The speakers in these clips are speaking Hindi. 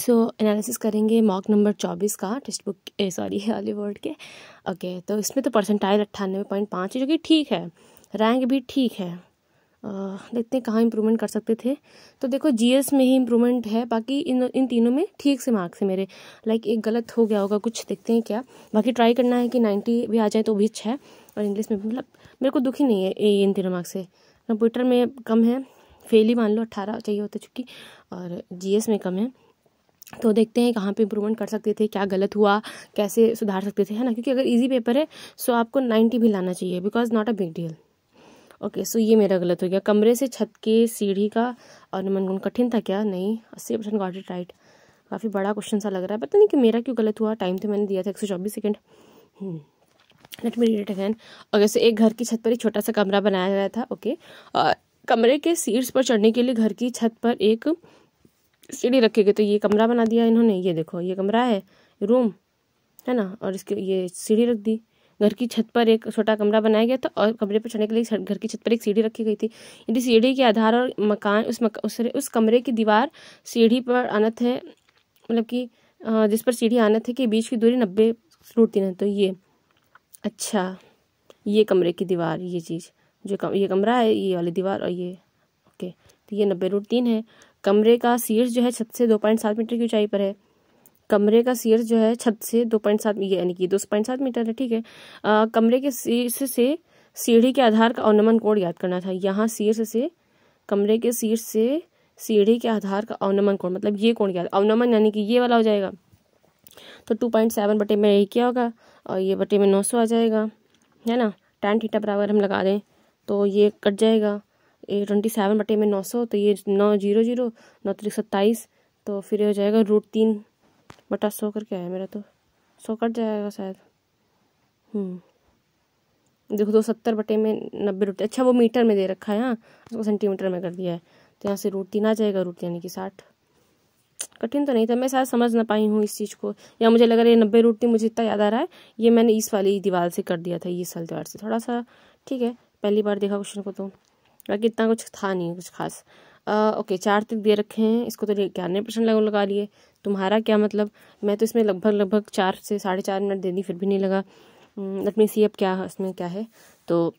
सो एनालिसिस करेंगे मॉक नंबर 24 का टेक्स्ट बुक हॉलीवुड के। ओके, तो इसमें तो परसेंटाइल 98.5 है, जो कि ठीक है, रैंक भी ठीक है। देखते हैं कहाँ इंप्रूवमेंट कर सकते थे। तो देखो जीएस में ही इंप्रूवमेंट है, बाकी इन तीनों में ठीक से मार्क्स है मेरे। लाइक एक गलत हो गया होगा कुछ, देखते हैं क्या। बाकी ट्राई करना है कि 90 भी आ जाए तो भी अच्छा है। और इंग्लिश में मतलब मेरे को दुखी नहीं है इन तीनों मार्क्स से। कंप्यूटर में कम है, फेल ही मान लो, 18 चाहिए होता चूँकि, और जीएस में कम है। तो देखते हैं कहाँ पे इंप्रूवमेंट कर सकते थे, क्या गलत हुआ, कैसे सुधार सकते थे, है ना। क्योंकि अगर इजी पेपर है सो आपको 90 भी लाना चाहिए, because not a big deal. Okay, so ये मेरा गलत हो गया। कमरे से छत के सीढ़ी का अनुमान गुण कठिन था क्या? नहीं, 80% गॉट इट राइट। काफ़ी बड़ा क्वेश्चन सा लग रहा है, पता नहीं कि मेरा क्यों गलत हुआ। टाइम तो मैंने दिया था 124 second. Let me read it again. Okay, so एक घर की छत पर एक छोटा सा कमरा बनाया गया था। ओके, कमरे के शीर्ष पर चढ़ने के लिए घर की छत पर एक सीढ़ी रखी गई। तो ये कमरा बना दिया इन्होंने, ये देखो ये कमरा है, रूम है ना, और इसके ये सीढ़ी रख दी। घर की छत पर एक छोटा कमरा बनाया गया था और कमरे पर चढ़ने के लिए घर की छत पर एक सीढ़ी रखी गई थी। यदि सीढ़ी के आधार और मकान उस कमरे की दीवार सीढ़ी पर अनंत है, मतलब कि जिस पर सीढ़ी अनंत है के बीच की दूरी 90√3 है। तो ये अच्छा, ये कमरे की दीवार, ये चीज़ जो ये कमरा है, ये वाली दीवार, और ये ओके, तो ये 90√3 है। कमरे का शीर्ष जो है छत से 2.7 मीटर की ऊंचाई पर है। कमरे का शीर्ष जो है छत से 2.7 यानी कि 2.7 मीटर है, ठीक है। कमरे के शीर्ष से सीढ़ी के आधार का अवनमन कोण याद करना था। यहाँ शीर्ष से, कमरे के शीर्ष से सीढ़ी के आधार का अवनमन कोण, मतलब ये कोण याद, अवनमन यानी कि ये वाला हो जाएगा। तो 2.7 बटे में यही क्या होगा, और ये बटे में 900 आ जाएगा, है ना। tan थीटा बराबर हम लगा दें तो ये कट जाएगा, 27 बटे में 900, तो ये 900, 9×3 = 27, तो फिर ये हो जाएगा √3 बटा 100 करके आया मेरा, तो 100 कट जाएगा शायद। देखो 270 बटे में 90√3, अच्छा वो मीटर में दे रखा है, हाँ उसको सेंटीमीटर में कर दिया है, तो यहाँ से √3 आ जाएगा, यानी कि 60। कठिन तो नहीं था, मैं शायद समझ ना पाई हूँ इस चीज़ को, या मुझे लग रहा है 90√3, मुझे इतना याद आ रहा है ये मैंने इस वाली दीवार से कर दिया था, इस वाली दीवार से थोड़ा सा, ठीक है, पहली बार देखा क्वेश्चन को, तो बाकी इतना कुछ था नहीं कुछ खास। ओके, 4 तक दे रखे हैं, इसको तो 91% लगा लिए। तुम्हारा क्या मतलब, मैं तो इसमें लगभग 4 से 4.5 मिनट दे दी, फिर भी नहीं लगा। लेट मी सी अब क्या इसमें क्या है। तो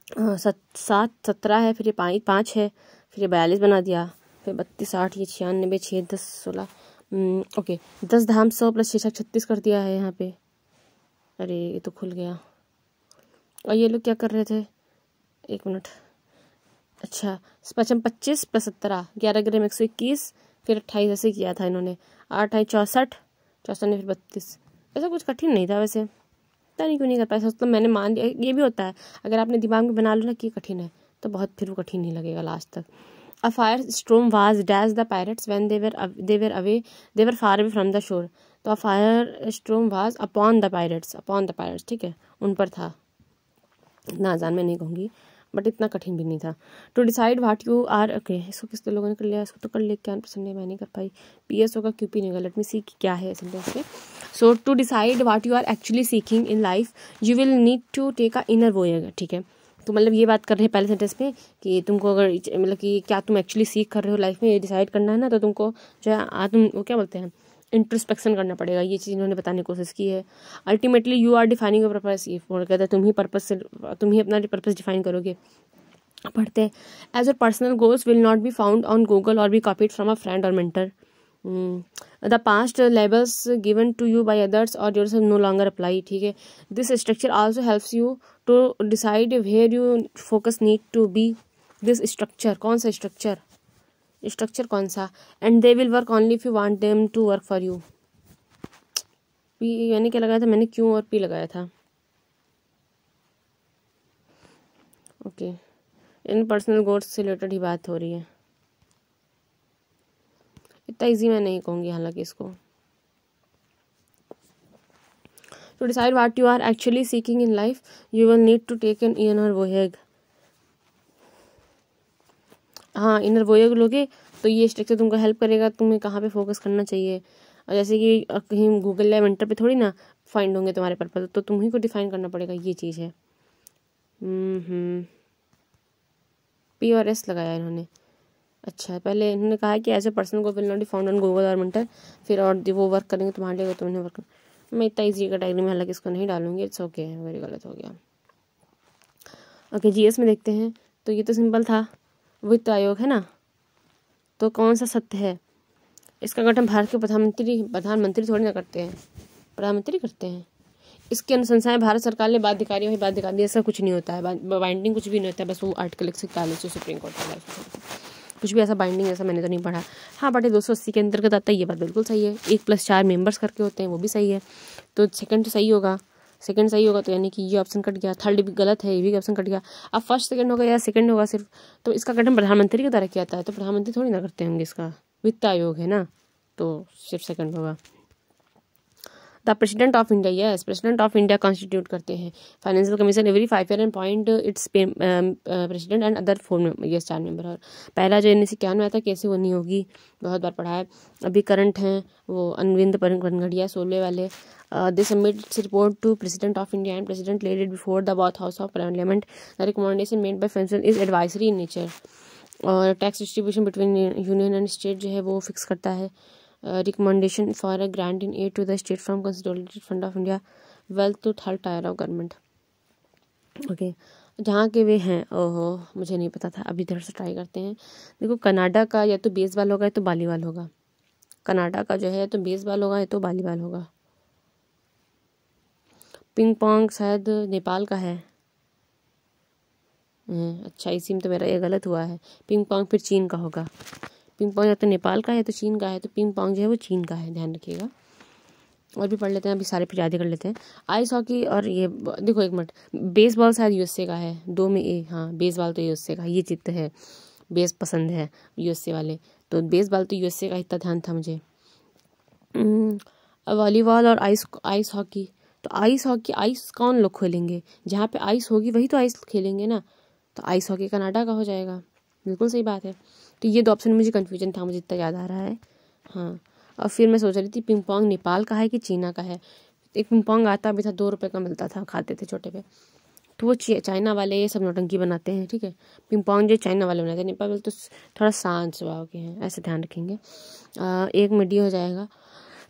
7 17 है, फिर ये 5 है, फिर ये 42 बना दिया, फिर 32 8, ये 96 6 10 16। ओके, 10 धाम 100 + 6 36 कर दिया है यहाँ पे। अरे ये तो खुल गया। और ये लोग क्या कर रहे थे, 1 मिनट। अच्छा, 25 + 17 11 ग्राम 121, फिर 28 ऐसे किया था इन्होंने, 8 8 64, 64 ने फिर 32। ऐसा कुछ कठिन नहीं था वैसे, पता नहीं क्यों नहीं कर पाया। सोचता मैंने मान लिया, ये भी होता है अगर आपने दिमाग में बना लो ना कि कठिन है, तो बहुत फिर वो कठिन नहीं लगेगा लास्ट तक। A fire storm was dash the pirates when they were far away from the shore. तो a fire storm was upon the pirates, ठीक है, उन पर था। इतना आसान मैं नहीं कहूँगी, बट इतना कठिन भी नहीं था। To decide what you are, okay इसको किस लोगों ने कर लिया, इसको तो कर लिया, क्या पसंद है, मैं नहीं कर पाई। PS होगा, QP नहीं होगा। लेट मी सी क्या है सेंटेंस में। So to decide what you are actually seeking in life you will need to take a inner voyage, ठीक है। तो मतलब ये बात कर रहे हैं पहले सेंटेंस में कि तुमको अगर मतलब कि क्या तुम एक्चुअली सीख कर रहे हो लाइफ में, ये डिसाइड करना है ना, तो तुमको जो है आत्म वो क्या बोलते हैं, इंट्रोस्पेक्शन करना पड़ेगा। ये चीज़ इन्होंने बताने की कोशिश की है। Ultimately you are defining your purpose, ये कहता है तुम ही अपना पर्पस डिफाइन करोगे। पढ़ते हैं, as your personal goals will not be found on Google or be copied from a friend or mentor. The past labels given to you by others or yourself no longer apply, ठीक है। This structure also helps you to decide where you focus need to be. This structure, कौन सा स्ट्रक्चर कौन सा, and they will work only if you want them to work for you. P मैंने क्या लगाया था, मैंने क्यों और पी लगाया था। ओके, इन पर्सनल गोल्स से रिलेटेड ही बात हो रही है। इतना इजी मैं नहीं कहूँगी हालांकि इसको। To decide what you are actually seeking in life you will need to take an inner voyage. हाँ, इनर वोयेज लोगे तो ये स्ट्रक्चर तुमको हेल्प करेगा, तुम्हें कहाँ पे फोकस करना चाहिए। और जैसे कि कहीं गूगल या मेंटर पे थोड़ी ना फाइंड होंगे तुम्हारे पर्पस, तो तुम्ही को डिफाइन करना पड़ेगा, ये चीज़ है। P और S लगाया इन्होंने। अच्छा, पहले इन्होंने कहा है कि ऐसे पर्सन को will not be found on Google और मिंटर, फिर और वो वर्क करेंगे तुम्हारे लिए, तुमने वर्क। मैं इतना ईजी कैटेगरी में हालांकि इसको नहीं डालूंगी, इट्स ओके, वेरी गलत हो गया। ओके, जीएस में देखते हैं। तो ये तो सिंपल था, वित्त आयोग है ना, तो कौन सा सत्य है? इसका गठन भारत के प्रधानमंत्री थोड़ी ना करते हैं, प्रधानमंत्री करते हैं। इसकी अनुशंसाएं भारत सरकार ने बाध्यकारी वही बाध्यकारी, ऐसा कुछ नहीं होता है, बाइंडिंग कुछ भी नहीं होता है, बस वो आर्टिकल 141 जो सुप्रीम कोर्ट का कुछ भी ऐसा बाइंडिंग ऐसा मैंने तो नहीं पढ़ा। हाँ बट 280 के अंतर्गत आता है, ये बात बिल्कुल सही है। 1+4 मेंबर्स करके होते हैं, वो भी सही है। तो सेकंड तो सही होगा, सेकंड सही होगा, तो यानी कि ये ऑप्शन कट गया। थर्ड भी गलत है, ये भी ऑप्शन कट गया। अब फर्स्ट सेकंड होगा या सेकंड होगा सिर्फ, तो इसका गठन प्रधानमंत्री के द्वारा किया जाता है, तो प्रधानमंत्री थोड़ी ना करते होंगे इसका, वित्त आयोग है ना, तो सिर्फ सेकंड होगा। The president of India, yes, president of India constitute करते हैं financial commission every 5 year and appoint its president and other 4 member. और पहला जो 1991 में आया था, कैसे वो नहीं होगी, बहुत बार पढ़ा है। अभी करंट हैं वो अरविंद पनघड़िया, 16 वाले। They submit its report to president of India and president laid it before the both house of parliament. The recommendation made by president is advisory in nature. और tax distribution between union and state जो है वो फिक्स करता है। Recommendation for a grant in aid to the state from consolidated fund of India wealth to third tier of government. Okay, जहाँ के वे हैं, ओहो मुझे नहीं पता था, अभी इधर से ट्राई करते हैं। देखो, कनाडा का या तो बेसबॉल होगा या तो वॉलीबॉल होगा। कनाडा का जो है तो बेसबॉल होगा या तो वॉलीबॉल होगा। पिंग पोंग शायद नेपाल का है। अच्छा, इसी में तो मेरा ये गलत हुआ है। पिंग पोंग फिर चीन का होगा। पिंग पोंग या तो नेपाल का है तो चीन का है, तो पिंग पोंग जो है वो चीन का है, ध्यान रखिएगा। और भी पढ़ लेते हैं, अभी सारे फिर याद कर लेते हैं। आइस हॉकी और ये देखो एक मिनट, बेसबॉल शायद यूएसए का है, 2 में ए, हाँ बेसबॉल तो यूएसए का, ये चित्त है, बेस पसंद है यूएसए वाले, तो बेसबॉल तो यूएसए का, इतना ध्यान था मुझे। वॉलीबॉल और आइस हॉकी, तो आइस हॉकी, आइस कौन लोग खेलेंगे, जहाँ पे आइस होगी वही तो आइस खेलेंगे ना, तो आइस हॉकी कनाडा का हो जाएगा, बिल्कुल सही बात है। तो ये 2 ऑप्शन में मुझे कन्फ्यूजन था, मुझे इतना याद आ रहा है। हाँ, और फिर मैं सोच रही थी पिंग पोंग नेपाल का है कि चीना का है। एक पिंग पोंग आता भी था, 2 रुपये का मिलता था, खाते थे छोटे पे, तो वो चाइना वाले ये सब नौटंकी बनाते हैं, ठीक है। पिंग पोंग जो चाइना वाले बनाते हैं, नेपाल वाले तो थोड़ा शांत स्वभाव के हैं, ऐसे ध्यान रखेंगे। एक में डी हो जाएगा।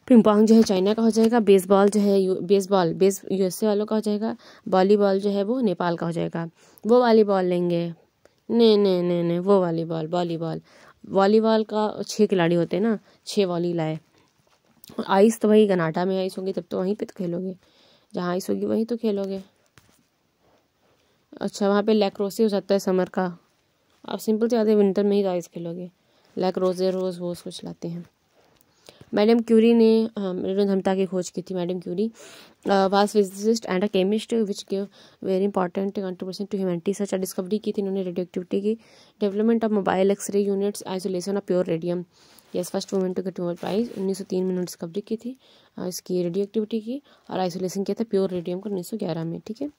पिंग पोंग जो है चाइना का हो जाएगा, बेसबॉल जो है बेसबॉल यूएसए वालों का हो जाएगा, वॉलीबॉल जो है वो नेपाल का हो जाएगा। वो वॉलीबॉल लेंगे, नहीं, वो वॉलीबॉल का 6 खिलाड़ी होते हैं ना, 6 वॉली लाए। और आइस तो भाई कनाडा में आइस होगी, तब तो वहीं पे तो खेलोगे, जहाँ आइस होगी वहीं तो खेलोगे। अच्छा, वहाँ पे लैक्रोसे हो सकता है समर का, आप सिंपल से आते विंटर में ही आइस खेलोगे। लैक्रोसे रोज वो कुछ लाते हैं। मैडम क्यूरी ने रेडियोधर्मिता की खोज की थी। Madam Curie was physicist and a chemist which give very important contribution to humanity. Such a discovery की थी इन्होंने रेडियो एक्टिविटी की, development of mobile X-ray units, isolation of pure radium. Yes, first women to get Nobel prize. 1903 में उन्होंने डिस्कवरी की थी इसकी रेडियो एक्टिविटी की, और आइसोलेशन किया था प्योर रेडियम को 1911 में, ठीक है।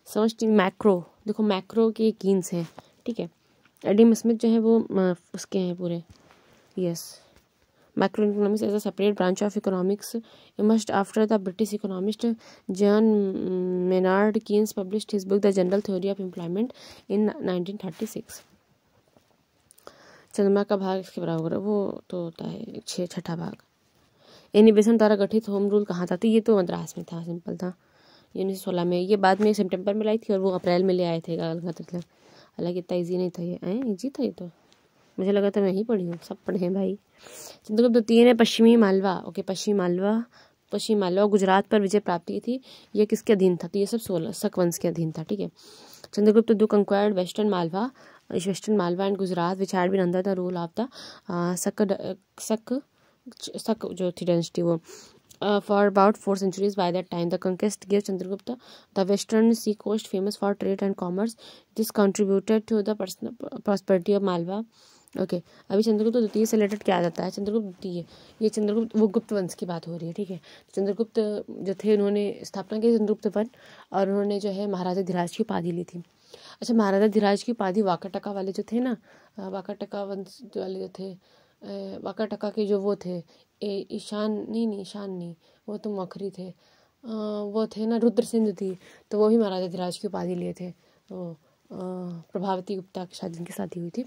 समझती मैक्रो, देखो मैक्रो के कीन्स हैं, ठीक है। एडम स्मिथ जो है वो उसके हैं पूरे, yes. Macroeconomics is a separate branch of economics emerged after the British economist John Maynard Keynes published his book The General Theory of Employment in 1936। चंद्रमा का भाग इसके बराबर, वो तो होता है 6 भाग। एनी बेसेंट द्वारा गठित होम रूल कहाँ था, तो ये तो मद्रास में था, सिंपल था, 1916 में। ये बाद में सितंबर में लाई थी और वो अप्रैल में ले आए थे, मतलब हालांकि इतना ईजी नहीं था, ये ईजी था ये तो, मुझे लगा था मैं ही पढ़ी हूँ, सब पढ़े हैं भाई। चंद्रगुप्त द्वितीय ने पश्चिमी मालवा, ओके, पश्चिमी मालवा गुजरात पर विजय प्राप्त की थी। ये किसके अधीन था, तो ये सब शक वंश के अधीन था, ठीक है। चंद्रगुप्त दो conquered western Malwa and Gujarat which had been under the rule of the Shaka जो थी डेंसिटी वो for about 4 centuries. By that time, the conquest gave Chandragupta the western sea coast famous for trade and commerce. This contributed to the prosperity of Malwa. Okay, अभी चंद्रगुप्त द्वितीय से रिलेटेड क्या आ जाता है, चंद्रगुप्त द्वितीय, ये चंद्रगुप्त वो गुप्त वंश की बात हो रही है, ठीक है। चंद्रगुप्त जो थे उन्होंने स्थापना की चंद्रगुप्त वन, और उन्होंने जो है महाराजा धीराज की उपाधि ली थी। अच्छा, महाराजा धीराज की उपाधि वाकाटका वाले जो थे ना, वाकाटका वंश वाले जो थे, वाकाटका के जो वो थे, ईशान नहीं, वो तो मखरी थे, वो थे ना रुद्र सिंधु थी, तो वो भी महाराजा धीराज की उपाधि लिए थे। तो प्रभावती गुप्ता के साथ जिनकी शादी हुई थी।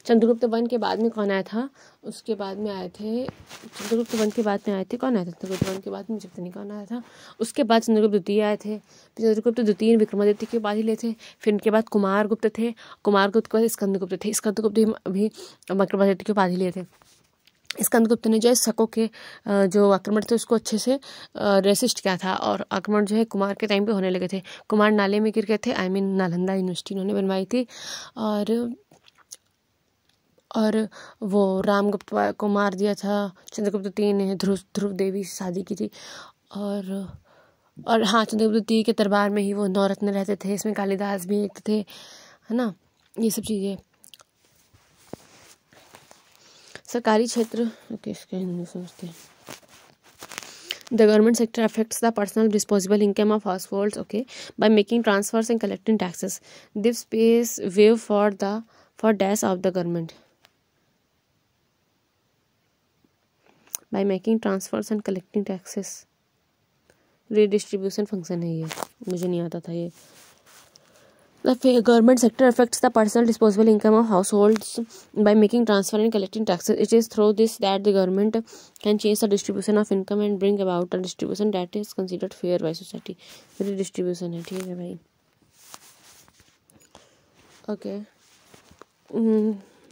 चंद्रगुप्त वन के बाद में कौन आया था? उसके बाद में आए थे चंद्रगुप्त वन के बाद में आए थे कौन आया था? चंद्रगुप्त वन के बाद में मुझे पता नहीं कौन आया था। उसके बाद चंद्रगुप्त द्वितीय आए थे। फिर चंद्रगुप्त द्वितीय विक्रमादित्य की उपाधि ले थे। फिर उनके बाद कुमारगुप्त थे। कुमारगुप्त के बाद स्कंदगुप्त थे। स्कंदगुप्त भी विक्रमादित्य की उपाधि लिए थे। स्कंदगुप्त ने जो है शकों के जो आक्रमण थे उसको अच्छे से रेसिस्ट किया था, और आक्रमण जो है कुमार के टाइम पे होने लगे थे। कुमार नाले में गिर गए थे, आई मीन नालंदा यूनिवर्सिटी उन्होंने बनवाई थी। और वो रामगुप्त को मार दिया था। चंद्रगुप्त द्वितीय ने ध्रुव देवी से शादी की थी। और हाँ, चंद्रगुप्त द्वितीय के दरबार में ही वो नवरत्न रहते थे। इसमें कालिदास भी एक थे, है ना, ये सब चीज़ें। सरकारी क्षेत्र इसके हिंदी समझते हैं। The government sector affects the personal disposable income of households, okay, by making transfers and collecting taxes. This pays way for dash of the government. By making transfers and collecting taxes. Redistribution function है ये, मुझे नहीं आता था ये। The government sector affects the personal disposable income of households by making transfer and collecting taxes. It is through this that the government can change the distribution of income and bring about a distribution that is considered fair by society. Redistribution है, ठीक है भाई। ओके,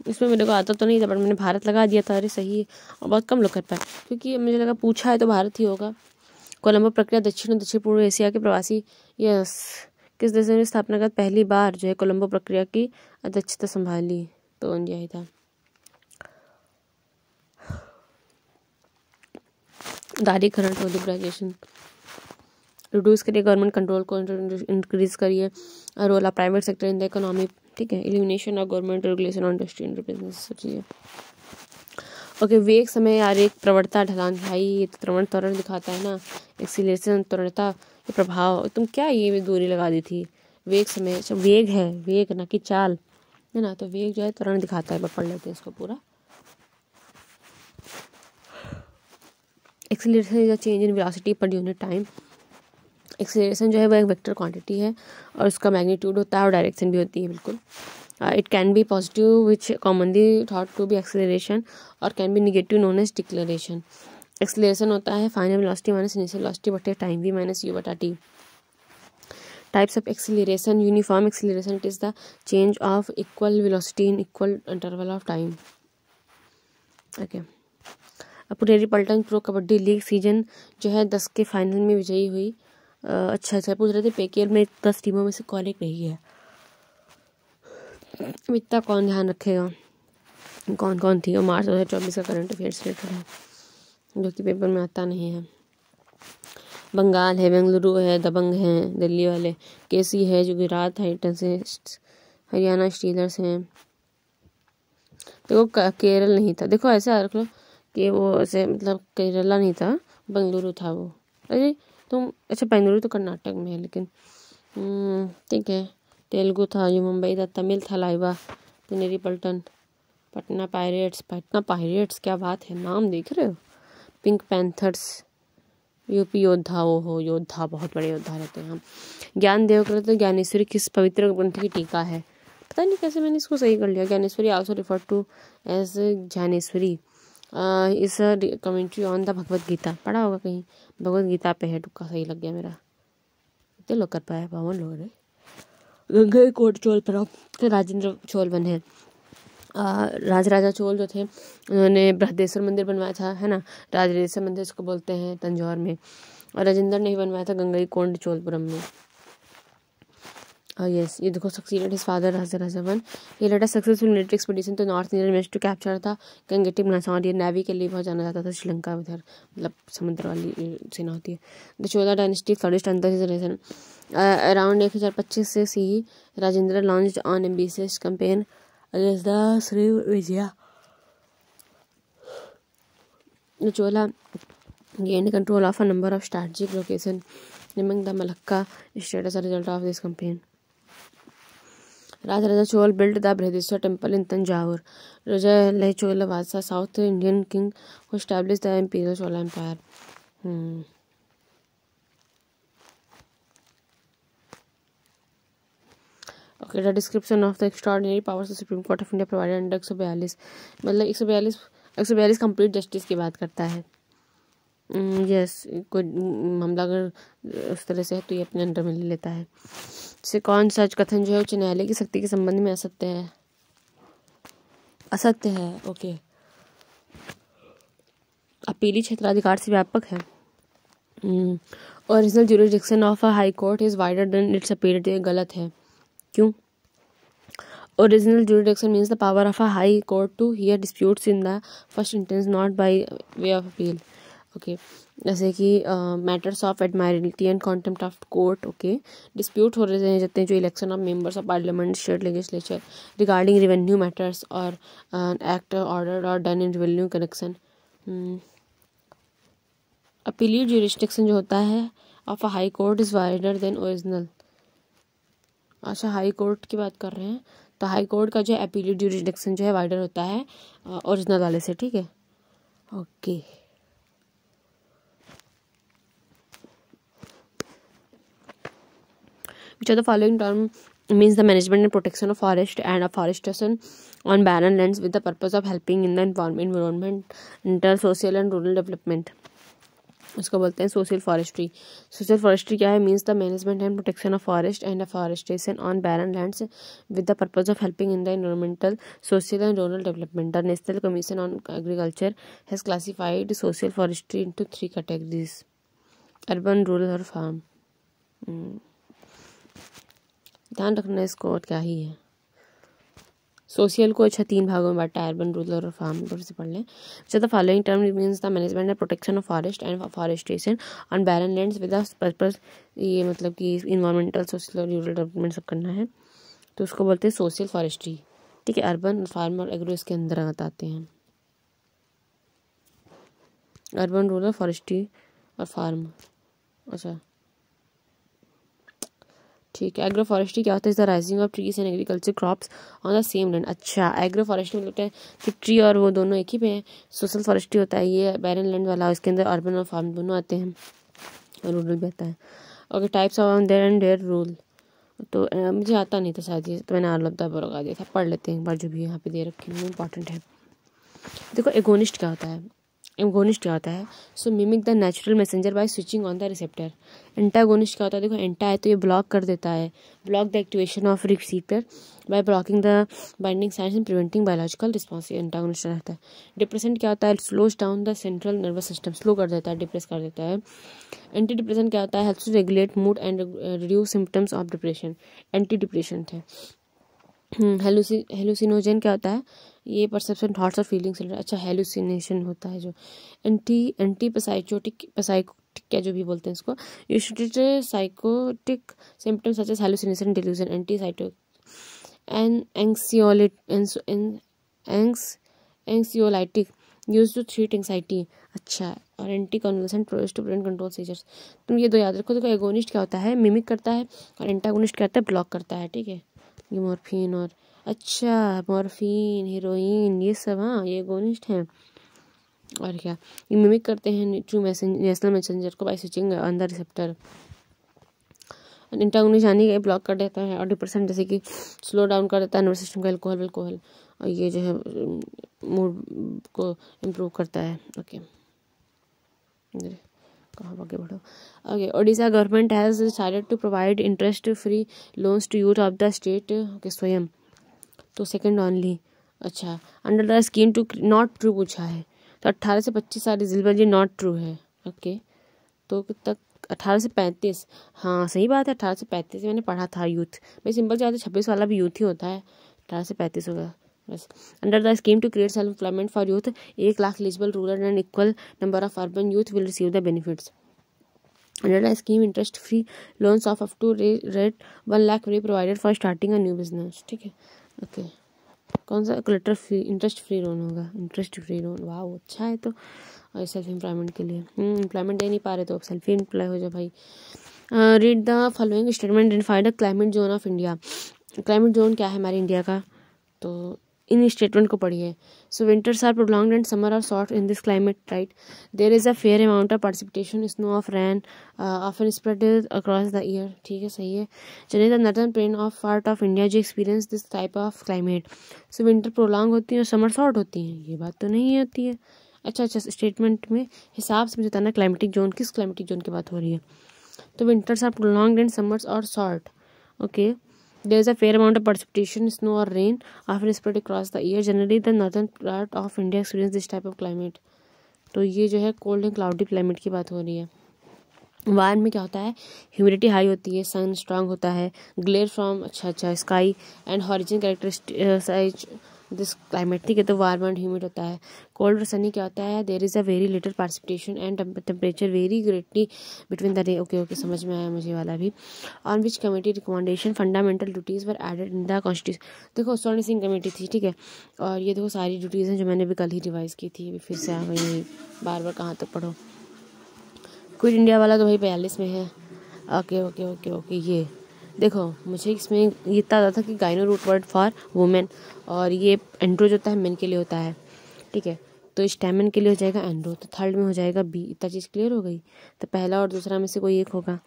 इसमें मेरे को आता तो नहीं था, पर मैंने भारत लगा दिया था। अरे सही है, और बहुत कम लोग कर पाए, क्योंकि मुझे लगा पूछा है तो भारत ही होगा। कोलंबो प्रक्रिया दक्षिण और दक्षिण पूर्व एशिया के प्रवासी यस किस देश ने स्थापना कर पहली बार जो है कोलंबो प्रक्रिया की अध्यक्षता संभाली? तो इंडिया ही था। दारीकरण टू लिबरलाइजेशन, रिड्यूस करिए गवर्नमेंट कंट्रोल को, इंक्रीज करिए role of private sector in the economy, ठीक है। Elimination of government regulation on industry and business, सब चीज़ें। ओके, वेग समय आरेख प्रवणता ढलान, भाई ये तो त्वरण दिखाता है ना, एक्सीलरेशन त्वरणता, ये प्रभाव। तुम क्या ये दूरी लगा दी थी? वेग समय, अच्छा वेग है, वेग ना कि चाल, है ना, तो वेग जो है त्वरण दिखाता है। पढ़ लेते हैं इसको पूरा। Acceleration is a change in velocity per unit time. Acceleration जो है वो एक वेक्टर क्वांटिटी है, और उसका मैग्नीट्यूड होता है और डायरेक्शन भी होती है, बिल्कुल। It can be positive, which commonly thought to be acceleration, or can be negative, known as deceleration. Acceleration होता है final velocity minus initial velocity बटे time v minus u बटा t. Types of acceleration: uniform acceleration, it is the change of equal velocity in equal interval of time. Okay. Puneri Paltan pro kabaddi league season जो है 10 के फाइनल में विजयी हुई। अच्छा पूछ रहे थे पेकेएल में 10 टीमों में से कौन एक रही है? इतना कौन ध्यान रखेगा कौन कौन थी? और मार्च 2024 का करंट अफेयर्स रिलेटेड है, जो कि पेपर में आता नहीं है। बंगाल है, बेंगलुरु है, दबंग हैं दिल्ली वाले, केसी है जो गुजरात टाइटंस है, हरियाणा स्टीलर्स हैं। देखो केरल नहीं था, देखो ऐसा रख लो कि वो ऐसे मतलब केरला नहीं था, बेंगलुरु था वो। अरे तुम अच्छा बेंगलुरु तो कर्नाटक में है, लेकिन ठीक है। तेलुगु था, जो मुंबई था, तमिल था लाइवा, पुनेरी पल्टन, पटना पायरेट्स क्या बात है, नाम देख रहे हो। पिंक पैंथर्स, यूपी योद्धा, वो हो योद्धा, बहुत बड़े योद्धा रहते हैं हम। ज्ञान देवव्रत तो ज्ञानेश्वरी किस पवित्र ग्रंथ की टीका है? पता नहीं कैसे मैंने इसको सही कर लिया। Dnyaneshwari also referred to as Dnyaneshwari is commentary on the Bhagavad Gita. पढ़ा होगा कहीं, भगवत गीता पे है, टुक्का सही लग गया मेरा। इतने लोग कर पाए, 52 लोग है। गंगा कोट चोल पर तो राजेंद्र चोल बने। राजा चोल जो थे उन्होंने बृहदेश्वर मंदिर बनवाया था, है ना, राजराजेश्वर मंदिर इसको बोलते हैं तंजौर में, और राजेंद्र ने ही बनवाया था गंगा कोंड चोलपुरम में। यस, ये देखो succeeded his father Raja one. ये led a successful military expedition to north Indian west to capture था गंगेटिक नासौर। ये नेवी के लिए बहुत जाना जाता था, श्रीलंका उधर, मतलब समुद्र वाली सेना होती है। The Chola dynasty flourished under his region. Around 1025 से C Rajendra launched on ambitious campaign against the Srivijaya. The Chola gained control of a number of strategic locations among the Malacca state as a result of this campaign. Raja Chol built the Brihadishwar temple in Tanjore. Raja Chola was a South Indian king who established the Imperial Chola Empire. Okay, the description of the extraordinary powers of supreme court of India provided under 142, मतलब 142 कंप्लीट जस्टिस की बात करता है। यस, कोई मामला अगर उस तरह से है तो ये अपने अंडर में ले लेता है। जैसे कौन सच कथन जो है उच्च न्यायालय की शक्ति के संबंध में असत्य है, असत्य है। ओके, अपीली क्षेत्राधिकार से व्यापक है। Original jurisdiction of a high court is wider than its appeal, ये गलत है। क्यों? Original jurisdiction means the power of a high court to hear disputes in the first instance not by way of appeal. Okay, जैसे कि matters of admiralty and contempt of court. Okay, dispute हो रहे जाते हैं जो election of members of parliament, state legislature regarding revenue matters और एक्ट ऑर्डर और done in revenue connection. Appellate jurisdiction जो होता है of a high court is wider than original. अच्छा, हाई कोर्ट की बात कर रहे हैं तो हाई कोर्ट का जो है अपीलीट ज्यूरिसडिक्शन जो है वाइडर होता है ओरिजिनल वाले से। ठीक है, okay. Which of the following term means the management and protection of forest and afforestation on barren lands with the purpose of helping in the environmental, social and rural development? उसको बोलते हैं सोशल फॉरेस्ट्री। सोशल फॉरेस्ट्री क्या है? Means the management and protection of forest and afforestation on barren lands with the purpose of helping in the environmental, social and rural development. The national commission on agriculture has classified social forestry into 3 categories: urban, rural और फार्म। ध्यान रखना इसको, और क्या ही है। सोशल को अच्छा 3 भागों में बांटा है, अर्बन, रूरल और फार्म। थोड़ी से पढ़ लें। So the following term means the management and protection of forest and forestation on barren lands with the purpose, ये मतलब कि इन्वायरमेंटल, सोशल और रूरल डेवलपमेंट सब करना है, तो उसको बोलते हैं सोशल फॉरेस्ट्री। ठीक है, अर्बन, फार्म और एग्रो इसके अंदर आते हैं। अर्बन, रूरल, फॉरेस्ट्री और फार्म। अच्छा, ठीक है। एग्रो फॉरेस्ट्री क्या होता है? Is the rising of trees and agriculture crops on the same land. अच्छा, एग्रो फॉरेस्ट्री मतलब है कि ट्री और वो दोनों एक ही पे हैं। सोशल फॉरेस्ट्री होता है ये बैरन लैंड वाला, इसके अंदर अर्बन और फार्म दोनों आते हैं और रूरल भी आता है। Okay, types of there and there rule. तो मुझे आता नहीं था शायद ये, तो मैंने आर लगा दिया था। पढ़ लेते हैं एक बार जो भी यहाँ पे दे रखे हैं, इंपॉर्टेंट है। देखो, एगोनिस्ट क्या होता है? एगोनिस्ट क्या होता है? So mimic the natural messenger by switching on the receptor. Antagonist क्या होता है? देखो, एंटा है तो ये ब्लॉक कर देता है, block the activation of receptor by blocking the binding sites and preventing biological response. Antagonist रहता है। डिप्रेसेंट क्या होता है? Slows down the central nervous system, slow कर देता है, डिप्रेस कर देता है। एंटी डिप्रेसेंट क्या होता है? Helps to regulate mood and reduce symptoms of depression, anti depression है। हेलुसिनोजन क्या होता है? ये परसेप्शन, थॉट्स और फीलिंग्स। अच्छा, हेलुसिनेशन होता है जो। एंटी पैसाइकोटिक क्या जो भी बोलते हैं इसको, usually psychotic symptoms such as hallucination, delusion. Anti cyto anxiolytic use to treat anxiety. अच्छा, और anticonvulsant to prevent control seizures. तुम ये 2 याद रखो। देखो, एगोनिस्ट क्या होता है? मिमिक करता है, और एंटागोनिस्ट क्या होता है? ब्लॉक करता है। ठीक है, ये मॉर्फिन और अच्छा मॉर्फिन, हीरोइन, ये सब, हाँ ये एगोनिस्ट हैं। और क्या, ये मिमिक करते हैं ट्रू नेशनल मैसेंजर को by switching on the receptor. Antagonist यानी कि ब्लॉक कर देता है, और डिप्रेशन जैसे कि स्लो डाउन कर देता है नर्वस सिस्टम का, अल्कोहल, और ये जो है मूड को इम्प्रूव करता है। ओके, कहाँ आगे बढ़ो। Okay, Odisha government has decided to provide interest free loans to youth of the state. Okay, Swayam, तो सेकंड ओनली। अच्छा, under the scheme to not true पूछा है, तो 18 से 25 साल एलिजिबल, ये नॉट ट्रू है। ओके, तो तक 18 से 35, हाँ सही बात है, 18 से 35 मैंने पढ़ा था यूथ। भाई सिंपल ज़्यादा 26 वाला भी यूथ ही होता है, 18 से 35 होगा बस। Under the scheme to create self employment for youth, 1 lakh eligible rural and equal number of urban youth will receive the benefits. Under the scheme interest free loans of up to rate 1 lakh way provided for starting a new business. ठीक है, ओके। कौन सा collector free interest free loan होगा? इंटरेस्ट फ्री लोन, वाह अच्छा है। तो सेल्फ एम्प्लॉयमेंट के लिए एम्प्लॉयमेंट दे नहीं पा रहे तो अब सेल्फ एम्प्लॉय हो जाए भाई। Read the following statement, identify the climate zone of India. Climate zone क्या है हमारे इंडिया का? तो इन स्टेटमेंट को पढ़िए। So winters are prolonged and summer are short in this climate, right. There is a fair amount of participation, snow of rain often spread across the year, ठीक है, सही है। Generally the northern plain of part of India जो experience this type of climate. So winter prolong होती है और समर शॉर्ट होती हैं, ये बात तो नहीं होती है। अच्छा, स्टेटमेंट में हिसाब से मुझे बताना क्लाइमेटिक जोन, किस क्लाइमेटिक जोन की बात हो रही है। तो winters are prolonged and summers are short, okay. There is a fair amount of precipitation, snow or rain, often spread across the year. Generally, the northern part of India experience this type of climate. तो ये जो है कोल्ड एंड क्लाउडी क्लाइमेट की बात हो रही है। वार में क्या होता है, ह्यूमिडिटी हाई होती है, सन स्ट्रांग होता है, ग्लेयर फ्रॉम अच्छा sky and horizon characteristic this climate, ठीक है। तो वार्म एंड ह्यूमिड होता है। कोल्ड और सनी क्या होता है, there is a very little participation and temperature very greatly between the day, okay समझ में आया मुझे वाला भी। On which committee recommendation fundamental duties were added in the constitution, देखो स्वर्ण सिंह कमेटी थी, ठीक है। और ये देखो सारी ड्यूटीज़ हैं जो मैंने भी कल ही रिवाइज़ की थी, फिर से आ गई, बार बार कहाँ तक पढ़ो। क्विट इंडिया वाला तो भाई 42 में है, ओके। ये देखो मुझे इसमें ये इतना था कि gyno root word for women, और ये एंड्रो जो होता है मेन के लिए होता है, ठीक है। तो स्टैमिन के लिए हो जाएगा एंड्रो, तो थर्ड में हो जाएगा बी। इतना चीज़ क्लियर हो गई। तो पहला और दूसरा में से कोई एक होगा,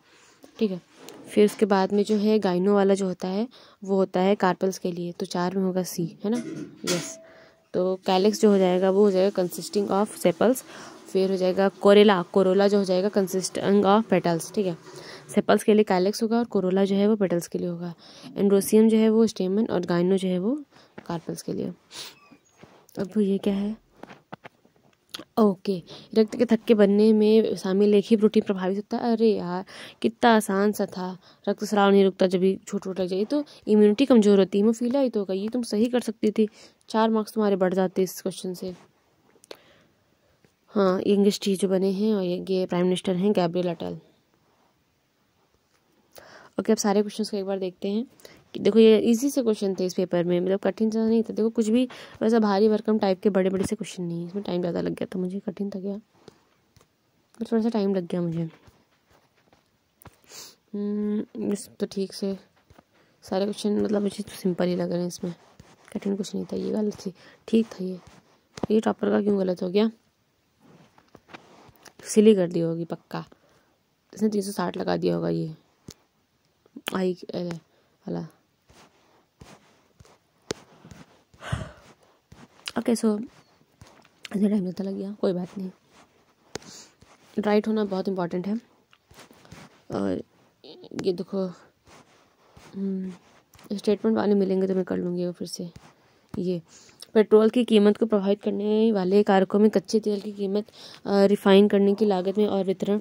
ठीक है। फिर उसके बाद में जो है गाइनो वाला जो होता है वो होता है कार्पल्स के लिए, तो 4 में होगा सी, है ना, यस। तो कैलिक्स जो हो जाएगा वो हो जाएगा कंसिस्टिंग ऑफ सेपल्स। फिर हो जाएगा कोरोला जो हो जाएगा कंसिस्टिंग ऑफ पेटल्स, ठीक है। सेपल्स के लिए कैलिक्स होगा और कोरोला जो है वो पेटल्स के लिए होगा। एंड्रोसियम जो है वो स्टेमन और गाइनो जो है वो कार्पल्स के लिए। अब ये क्या है, ओके। रक्त के थक्के बनने में शामिल एक ही प्रोटीन प्रभावित होता है। अरे यार कितना आसान सा था, रक्तस्राव नहीं रुकता जब भी छोट लग जाए, तो इम्यूनिटी कमजोर होती है, हीमोफीलिया ही तो होगा। ये तुम सही कर सकती थी, 4 मार्क्स तुम्हारे बढ़ जाते इस क्वेश्चन से। हाँ, इंग्लिश टी जो बने हैं और ये प्राइम मिनिस्टर हैं गैब्रियल अटल। ओके, अब सारे क्वेश्चंस को एक बार देखते हैं कि देखो ये इजी से क्वेश्चन थे इस पेपर में, मतलब कठिन सा नहीं था। देखो कुछ भी वैसा भारी भरकम टाइप के बड़े बड़े से क्वेश्चन नहीं, इसमें टाइम ज़्यादा लग गया था मुझे, कठिन था क्या, पर थोड़ा सा टाइम लग गया मुझे। इस तो ठीक से सारे क्वेश्चन मतलब मुझे तो सिंपल ही लग रहे हैं, इसमें कठिन कुछ नहीं था। ये गलत थी, ठीक था ये टॉपर का क्यों गलत हो गया, सिली कर दी होगी पक्का, इसने 360 लगा दिया होगा ये आई वाला। ओके, सो इतना टाइम ज़्यादा लग गया, कोई बात नहीं। राइट होना बहुत इम्पोर्टेंट है। और ये देखो स्टेटमेंट वाले मिलेंगे तो मैं कर लूँगी वो फिर से। ये पेट्रोल की कीमत को प्रभावित करने वाले कारकों में कच्चे तेल की कीमत, रिफाइन करने की लागत में और वितरण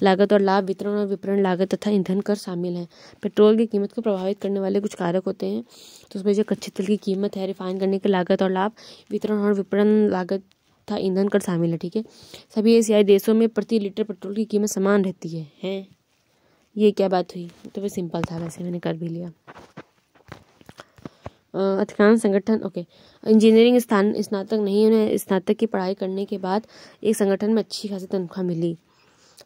लागत और लाभ, वितरण और विपणन लागत तथा ईंधन कर शामिल हैं। पेट्रोल की कीमत को प्रभावित करने वाले कुछ कारक होते हैं, तो उसमें जो कच्चे तेल की कीमत है, रिफाइन करने की लागत और लाभ, वितरण और विपणन लागत तथा ईंधन कर शामिल है, ठीक है। सभी एशियाई देशों में प्रति लीटर पेट्रोल की कीमत समान रहती है। ये क्या बात हुई, तो वो सिंपल था, वैसे मैंने कर भी लिया। अधिकांश संगठन, ओके, इंजीनियरिंग स्नातक नहीं, उन्हें स्नातक की पढ़ाई करने के बाद एक संगठन में अच्छी खासी तनख्वाह मिली,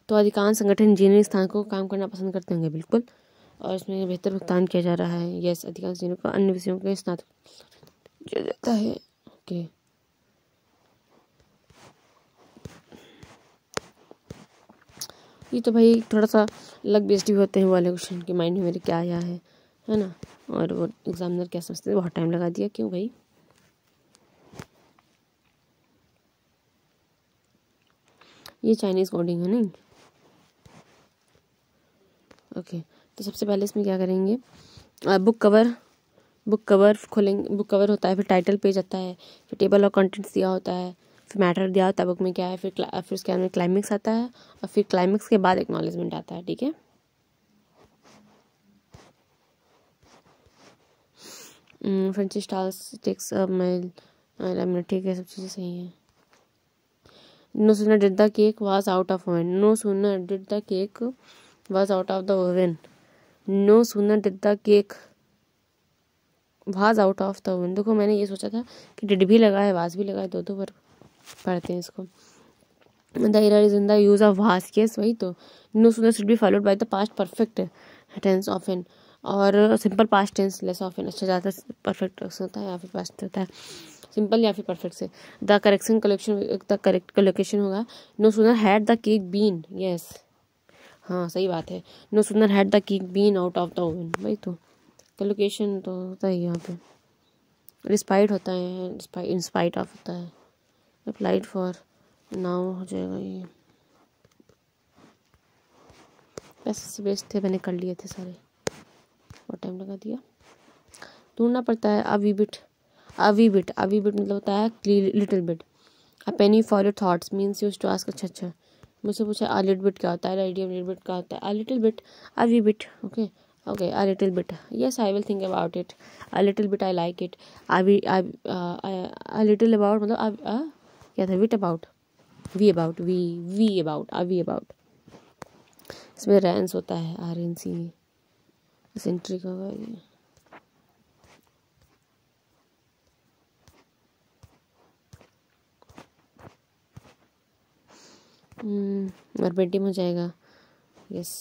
तो अधिकांश संगठन इंजीनियरिंग स्नातकों को काम करना पसंद करते होंगे, बिल्कुल। और इसमें बेहतर भुगतान किया जा रहा है, यस। अधिकांश इंजीनियर को अन्य विषयों के स्नातक किया जाता है, ओके। ये तो भाई थोड़ा सा लग बेस्ड भी होते हैं वाले क्वेश्चन के, माइंड में मेरे क्या आया है ना, और वो एग्जामिनर क्या समझते हैं, बहुत टाइम लगा दिया, क्यों भाई। ये चाइनीज़ कोडिंग है नहीं, ओके। तो सबसे पहले इसमें क्या करेंगे, बुक कवर खोलेंगे। बुक कवर होता है, फिर टाइटल पेज आता है, फिर टेबल ऑफ कंटेंट्स दिया होता है, फिर मैटर दिया होता है बुक में क्या है, फिर उसके अंदर क्लाइमेक्स आता है, और फिर क्लाइमेक्स के बाद एक्नॉलेजमेंट आता है, ठीक है। Franchise task takes a mile, ठीक है, सब चीज़ें सही हैं। No sooner did the cake was out of oven, no sooner did the cake was out of the oven, no sooner did the cake was out of the oven. देखो मैंने ये सोचा था कि डिड भी लगा है, वाज भी लगा है, दो बार पढ़ते हैं इसको। The error is in the use of was, yes वही तो। No sooner should be followed by the past perfect tense of an or simple past tense less often, अच्छा ज़्यादा परफेक्ट होता है या फिर पास्ट होता है, सिंपल या फिर परफेक्ट से। The correction collection, the correct collocation होगा no sooner had the cake been, yes हाँ सही बात है, no sooner had the cake been out of the oven, वही तो कलोकेशन तो होता है यहाँ पे, डिस्पाइट होता है, इंस्पाइट ऑफ होता है, अप्लाइड फॉर नाउ हो जाएगा ये। पैसे से बेस्ट थे, मैंने कर लिए थे सारे, और टाइम लगा दिया। ढूंढना पड़ता है अवी bit, a wee bit, a wee bit मतलब होता है little bit. A penny for your thoughts means use to ask, अच्छा मुझसे पूछा अ लिटिल बिट क्या होता है, आइडिया लिटिल बिट क्या होता है, a little bit, a wee bit, okay okay a little bit, yes I will think about it, a little bit I like it, a little about मतलब क्या था, wit about, we about, we about, a wee about, इसमें रेंस होता है, आर एन सी सेंट्री का होगा ये। वर्बेटिम हो जाएगा, यस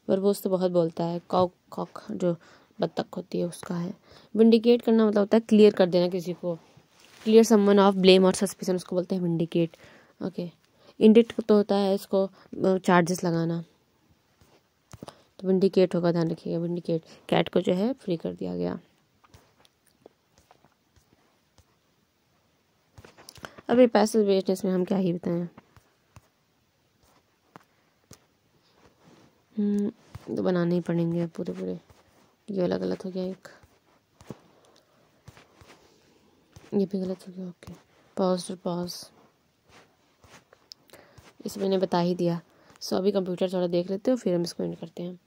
वर्बोस तो बहुत बोलता है, कॉक कॉक जो बत्तख होती है उसका है। विंडिकेट करना मतलब होता है क्लियर कर देना किसी को, क्लियर समवन ऑफ ब्लेम और सस्पिशन, उसको बोलते हैं विंडिकेट, ओके। इंडिक्ट तो होता है इसको चार्जेस लगाना, तो विंडिकेट होगा, ध्यान रखिएगा विंडिकेट। कैट को जो है फ्री कर दिया गया। अभी पैसे बेचने में हम क्या ही बताएं, तो बनाने ही पड़ेंगे पूरे, ये वाला गलत हो गया एक, ये भी गलत हो गया, ओके पॉज, इसे मैंने बता ही दिया। सो अभी कंप्यूटर थोड़ा देख लेते हो फिर हम इसको एंड करते हैं।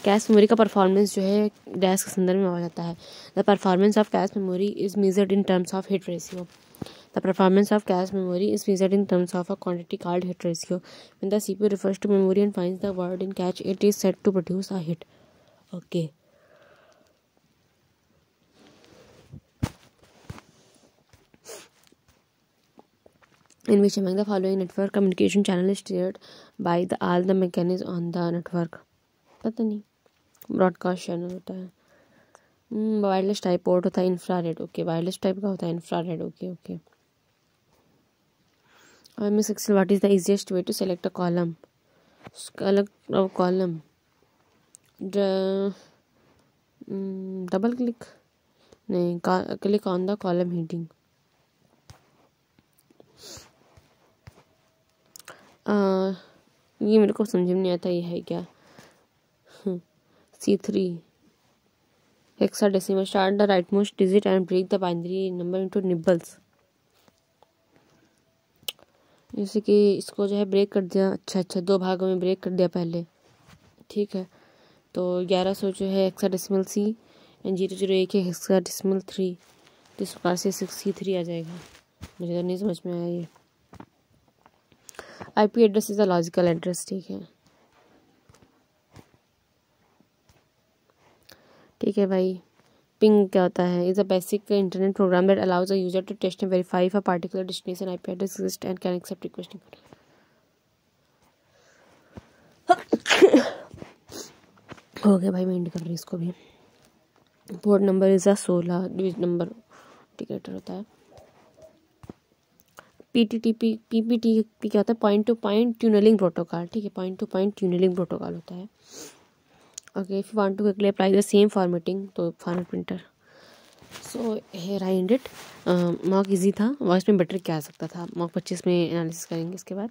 कैश मेमोरी का परफॉर्मेंस जो है डैश के संदर्भ में आ जाता है। The performance of cache memory is measured in terms of hit ratio. The performance of cash memory is measured in terms of a quantity called hit ratio. When the CPU refers to memory and finds the word in cache, it is set to produce a hit. Okay. In which among the following network communication channel is steered by all the mechanisms on the network? पता नहीं, ब्रॉडकास्ट चैनल होता है, वायरलेस टाइप पोर्ट होता है, इंफ्रारेड, ओके वायरलेस टाइप का होता है infrared, okay. MS Excel, what is the easiest way to select a column? Column. Double click? नहीं, click on the column heading. ये मेरे को समझ में नहीं आता, ये है क्या? C3 hexadecimal, start the rightmost digit and break the binary number into nibbles. जैसे कि इसको जो है ब्रेक कर दिया, अच्छा 2 भागों में ब्रेक कर दिया पहले, ठीक है, तो 1100 जो है हेक्साडेसिमल C एंड 001 है हेक्साडेसिमल 3, तो इस प्रकार से C3 आ जाएगा। मुझे तो नहीं समझ में आया ये। IP address is a logical address, ठीक है भाई। पिंग क्या होता है? Is a basic internet program that allows a user to test and verify if a particular destination IP address exist and can accept request. हो गया भाई, मैं एंड कर रही हूँ इसको भी। Port number is a 16 digit number indicator होता है। PPTP क्या होता है? Point to point tunneling protocol, ठीक है, point to point tunneling protocol होता है, okay. If you want to quickly apply the same formatting, तो format printer. So here I end it. Mock easy था, वॉइस में बेटर क्या आ सकता था, मॉक 25 में एनालिसिस करेंगे इसके बाद।